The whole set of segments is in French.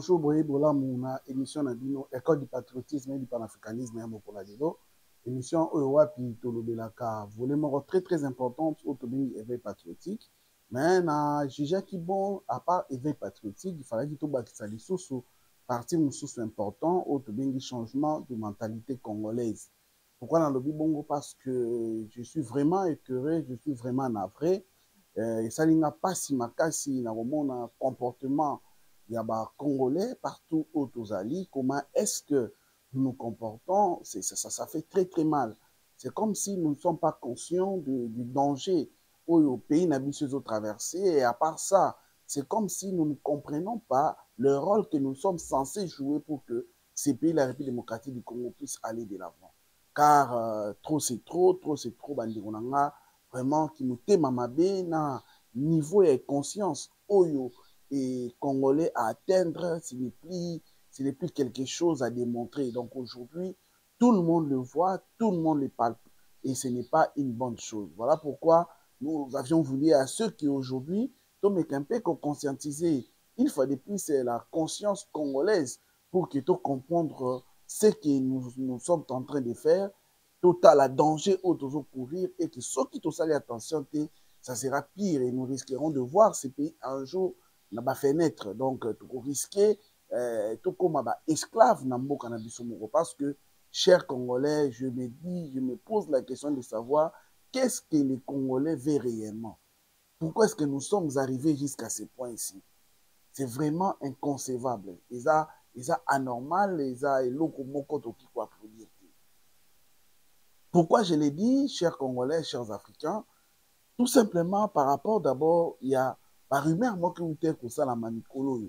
bonjour, boye bola muna émission na bino école du patriotisme et du panafricanisme ya mokola lelo. Émission oyo wapi tolobelaka volet moko très importante au tobengi éveil patriotique. Mais na juge qui bon à part éveil patriotique, il fallait que bakisa lisusu partie mususu important au tobengi changement de mentalité congolaise. Pourquoi na lobi bongo? Parce que je suis vraiment écœuré, je suis vraiment navré. Et ça n'a pas si makasi na un comportement il y a des Congolais partout où tous allés. Comment est-ce que nous nous comportons? Ça fait très mal. C'est comme si nous ne sommes pas conscients du danger au pays n'habitués au traverser. Et à part ça, c'est comme si nous ne comprenons pas le rôle que nous sommes censés jouer pour que ces pays, la République démocratique du Congo, puissent aller de l'avant. Car trop c'est trop, bandironanga, vraiment, qui nous témamabe na niveau et conscience oyo et Congolais à atteindre, ce n'est plus quelque chose à démontrer. Donc aujourd'hui, tout le monde le voit, tout le monde le palpe, et ce n'est pas une bonne chose. Voilà pourquoi nous avions voulu à ceux qui aujourd'hui, Tom et Kempe, conscientiser une fois de plus la conscience congolaise pour que tout comprendre ce que nous sommes en train de faire, total à danger au toujours courir et que ceux qui ont salé attention, ça sera pire et nous risquerons de voir ces pays un jour na ba fenêtre. Donc tout risquer tout comme esclave na mboka na biso moko, parce que chers Congolais, je me pose la question de savoir qu'est-ce que les Congolais veulent réellement. Pourquoi est-ce que nous sommes arrivés jusqu'à ce point ici? C'est vraiment inconcevable. Ils ont anormal, ils ont eloko moko to ki ko applaudir. Pourquoi je l'ai dit, chers Congolais, chers Africains? Tout simplement par rapport d'abord, il y a par rumeur moi que vous êtes pour ça la manicolo.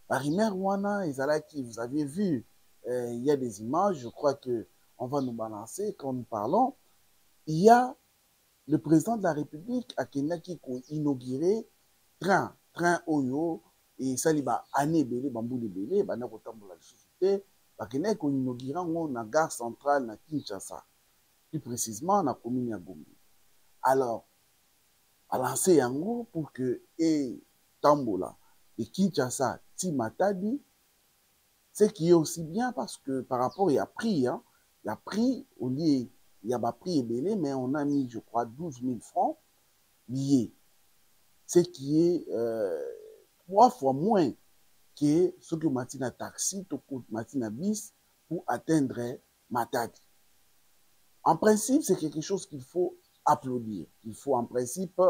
Par rumeur wana, qui vous avez vu, il y a des images, je crois que on va nous balancer quand nous parlons. Il y a le président de la République à Kenya qui a inauguré train Oyo et ça liba année belé bambou de belé, bana kotambola la société, ba Kenya qui a inauguré na gare centrale na Kinshasa, plus précisément na commune ya Gombe. Alors à lancer yango pour que et tambola et Kinshasa ti Matadi, ce qui est aussi bien parce que par rapport il y a prix, hein, il y a prix au lieu il y a pas prix belé, mais on a mis je crois 12 000 francs liés, ce qui est 3 fois moins que ce que Matina taxi, Matina bis pour atteindre Matadi. En principe, c'est quelque chose qu'il faut applaudir. Il faut en principe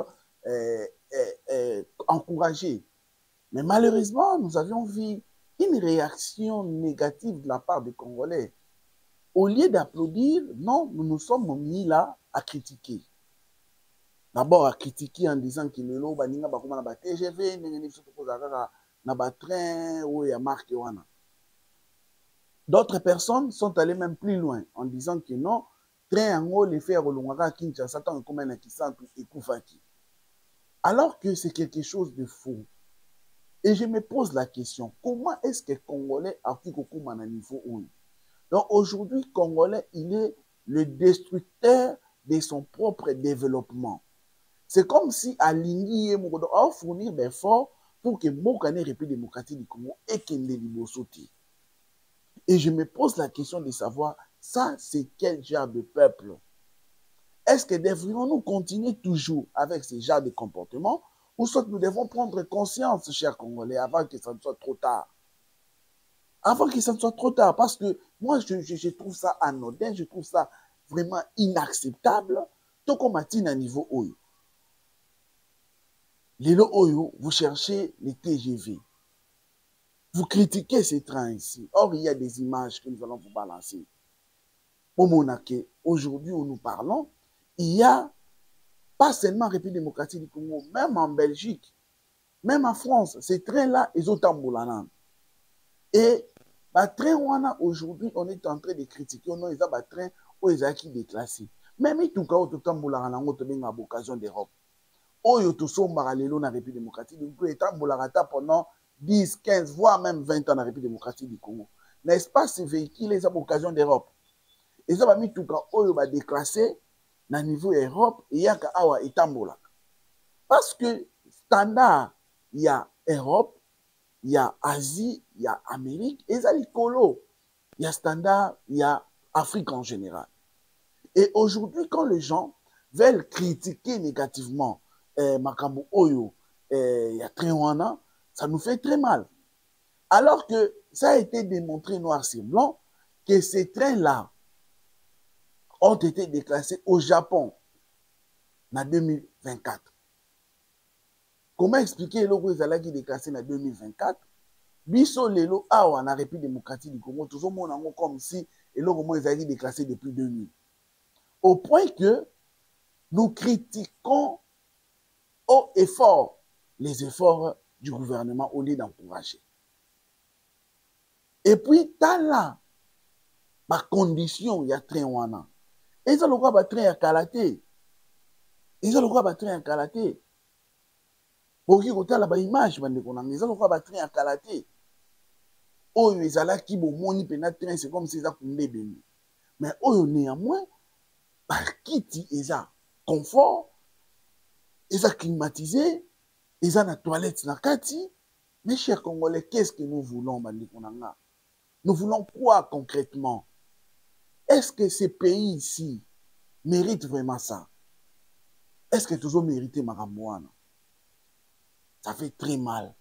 encourager. Mais malheureusement, nous avions vu une réaction négative de la part des Congolais. Au lieu d'applaudir, non, nous nous sommes mis là à critiquer. D'abord à critiquer en disant que le lot baninga bakoma na ba TGV ndenge surtout kozaka na ba train ou ya marque wana. D'autres personnes sont allées même plus loin en disant que non, train en haut les faire olongaka Kinshasa tant comme na kisantu ekufaki. Alors que c'est quelque chose de faux. Et je me pose la question, comment est-ce que Congolais a pu kokuma na niveau où? Donc aujourd'hui, Congolais, il est le destructeur de son propre développement. C'est comme si Alingi a fournir des efforts pour que Mokane République démocratique du Congo ait qu'elle libosoti. Et je me pose la question de savoir, ça, c'est quel genre de peuple? Est-ce que devrions-nous continuer toujours avec ce genre de comportement, ou soit nous devons prendre conscience, chers Congolais, avant que ça ne soit trop tard? Avant que ça ne soit trop tard, parce que moi, je trouve ça anodin, je trouve ça vraiment inacceptable, tout comme à un niveau haut. Les Oyo, vous cherchez les TGV. Vous critiquez ces trains ici. Or, il y a des images que nous allons vous balancer. Au Monaco, aujourd'hui où nous parlons, il y a pas seulement en République démocratique du Congo, même en Belgique, même en France, ces trains-là, ils ont tamboulana. Et les trains, aujourd'hui, on est en train de critiquer. On a des trains où ils ont été déclassés. Même si tout le monde tamboulana, on a l'occasion d'Europe. Oyo tosombaka lelo na République démocratique du Congo etambolaka pendant 10, 15, voire même 20 ans na République démocratique du Congo. N'est-ce pas ces véhicules, ils ont l'occasion d'Europe. Ils ont mis tout le oyo ba déclassé na niveau Europe et yaka awa etambolaka. Parce que standard il y a Europe, il y a Asie, il y a Amérique, et ça, colo. Il y a Standard, il y a Afrique en général. Et aujourd'hui, quand les gens veulent critiquer négativement Makambo Oyo, il y a Tréwana, ça nous fait très mal. Alors que ça a été démontré noir sur blanc que ces trains-là ont été déclassés au Japon en 2024. Comment expliquer le que qui déclassé en 2024? Biso lelo awa na République démocratique du Congo, tout le monde comme si et le moment ils déclassé depuis 2000. Au point que nous critiquons haut et fort les efforts du gouvernement au lieu d'encourager. Et puis, dans la condition, il y a train wana. Et ça, le droit de train à Kalaté. Et ça, le droit de train à Kalaté. Pour qui côté la image, ils ont le droit de train à Kalaté. Oh, ils ont là qui bon moni pena train, c'est comme si ça coulait béni. Mais oh, néanmoins, par qui ils ont confort, ils ont climatisé, ils ont la toilette na kati. Mes chers Congolais, qu'est-ce que nous voulons, Bandikonanga? Nous voulons quoi concrètement? Est-ce que ces pays ici méritent vraiment ça? Est-ce que tous ont mérité Maramouana? Ça fait très mal.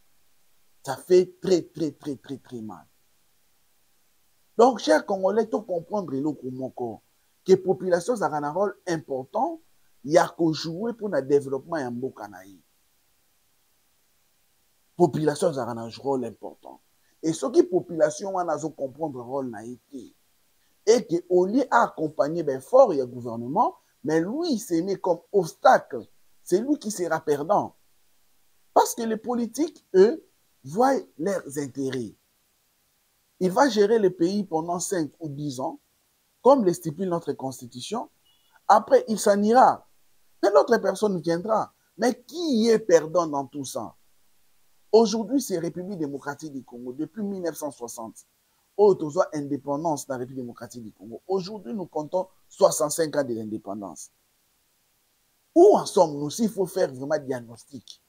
Ça fait très, très, très, très, très mal. Donc, chers Congolais, il faut comprendre que la population a un rôle important. Il y a qu'à jouer pour le développement de Mbokanaï. La population a un rôle important. Et ce qui la population a comprendre le rôle naïté. Et qu'au lieu d'accompagner fort le gouvernement, mais lui, il s'est mis comme obstacle. C'est lui qui sera perdant. Parce que les politiques, eux, voient leurs intérêts. Il va gérer le pays pendant 5 ou 10 ans, comme le stipule notre constitution. Après, il s'en ira. Mais l'autre personne viendra. Mais qui est perdant dans tout ça? Aujourd'hui, c'est la République démocratique du Congo, depuis 1960. Autour indépendance de la République démocratique du Congo. Aujourd'hui, nous comptons 65 ans de l'indépendance. Où en sommes-nous s'il faut faire vraiment un diagnostic?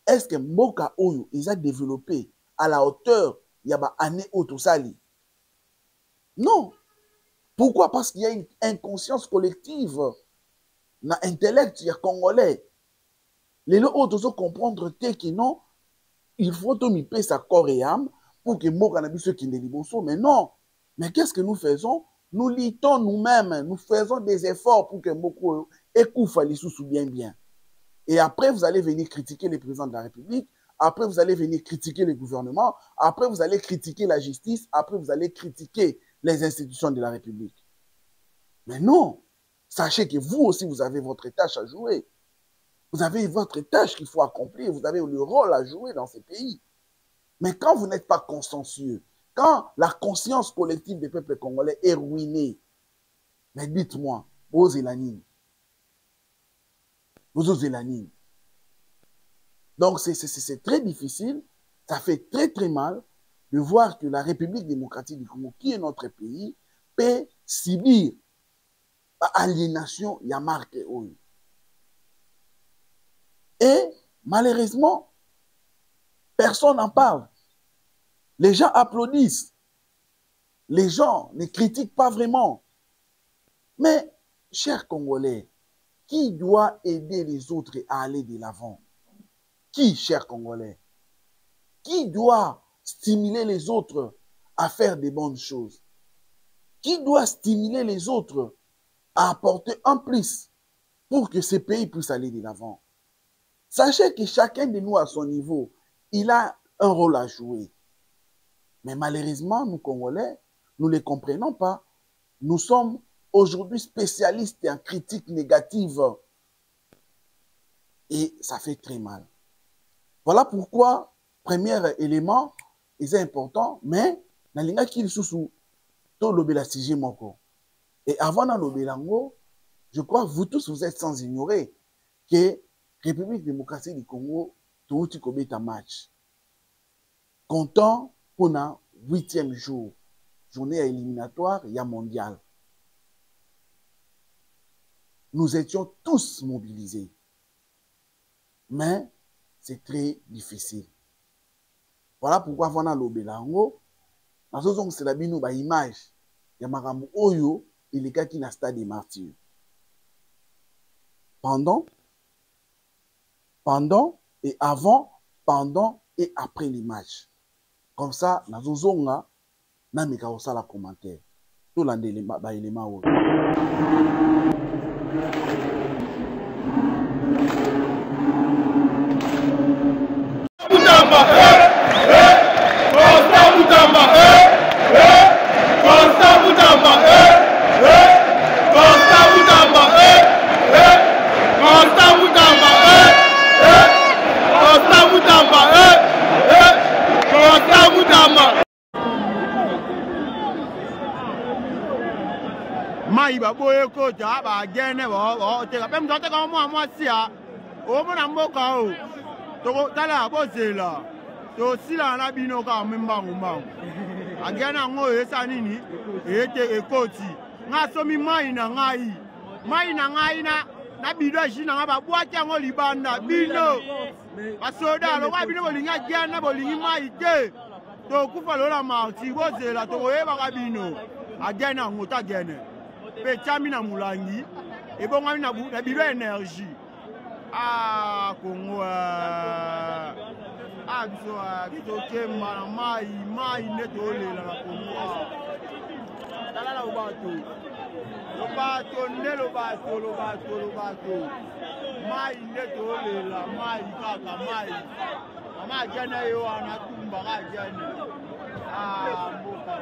Est-ce que Mboka Oyo, ils ont développé à la hauteur, il y a des années autosali? Non. Pourquoi? Parce qu'il y a une inconscience collective dans l'intellect congolais. Les autres comprendre que non, il faut miper sa corps et âme pour que Mboka n'abuse ceux qui ne liboso. Mais non. Mais qu'est-ce que nous faisons? Nous luttons nous-mêmes. Nous faisons des efforts pour que Mboka écouffe les sous bien. Et après, vous allez venir critiquer les présidents de la République. Après, vous allez venir critiquer le gouvernement. Après, vous allez critiquer la justice. Après, vous allez critiquer les institutions de la République. Mais non. Sachez que vous aussi, vous avez votre tâche à jouer. Vous avez votre tâche qu'il faut accomplir. Vous avez le rôle à jouer dans ces pays. Mais quand vous n'êtes pas consciencieux, quand la conscience collective des peuples congolais est ruinée, mais dites-moi, vous osez la ligne. Vous osez la ligne. Donc, c'est très difficile, ça fait très très mal de voir que la République démocratique du Congo, qui est notre pays, peut subir aliénation, il y a marqué. Et malheureusement, personne n'en parle. Les gens applaudissent. Les gens ne critiquent pas vraiment. Mais, chers Congolais, qui doit aider les autres à aller de l'avant? Qui, chers Congolais? Qui doit stimuler les autres à faire des bonnes choses? Qui doit stimuler les autres à apporter un plus pour que ces pays puissent aller de l'avant? Sachez que chacun de nous à son niveau, il a un rôle à jouer. Mais malheureusement, nous Congolais, nous ne les comprenons pas. Nous sommes aujourd'hui spécialistes en critique négative. Et ça fait très mal. Voilà pourquoi, premier élément, il est important, mais nalinga qu'il sous to lobela sujet moko. Et avant dans lobelango, je crois que vous tous vous êtes sans ignorer que République démocratique du Congo tout kobeta match. Content pour un 8e jour, journée éliminatoire, il y a mondial. Nous étions tous mobilisés. Mais c'est très difficile. Voilà pourquoi vana lobelango nazozong c'est la bino ba image ya makambo oyo elekaki na stade des martyrs. Pendant et avant, pendant et après les matchs. Comme ça, nazozonga na meka osala commentaire. Tout l'andele ba élément oyo. Maïba boye kota ba gene bo te ka pem dote ka mo sia o mo na mboka o to tala bozela to sila na bino ka memba ngumba agena ngo esa nini ete ekoti nga somi mai na ngai na bido jina nga ba boate ngo libanda bino basoda lo ba bino bolinga gena bolingi mai te to kufa lo la marti bozela to yeba ka bino agena ngo ta gene pe chamina mulangi e bonga na bilo énergie Congo biso kemba na mai netolela na Congo tala la lobato mai netolela mai kaka mai ama jana yo anatumba ka jana mboka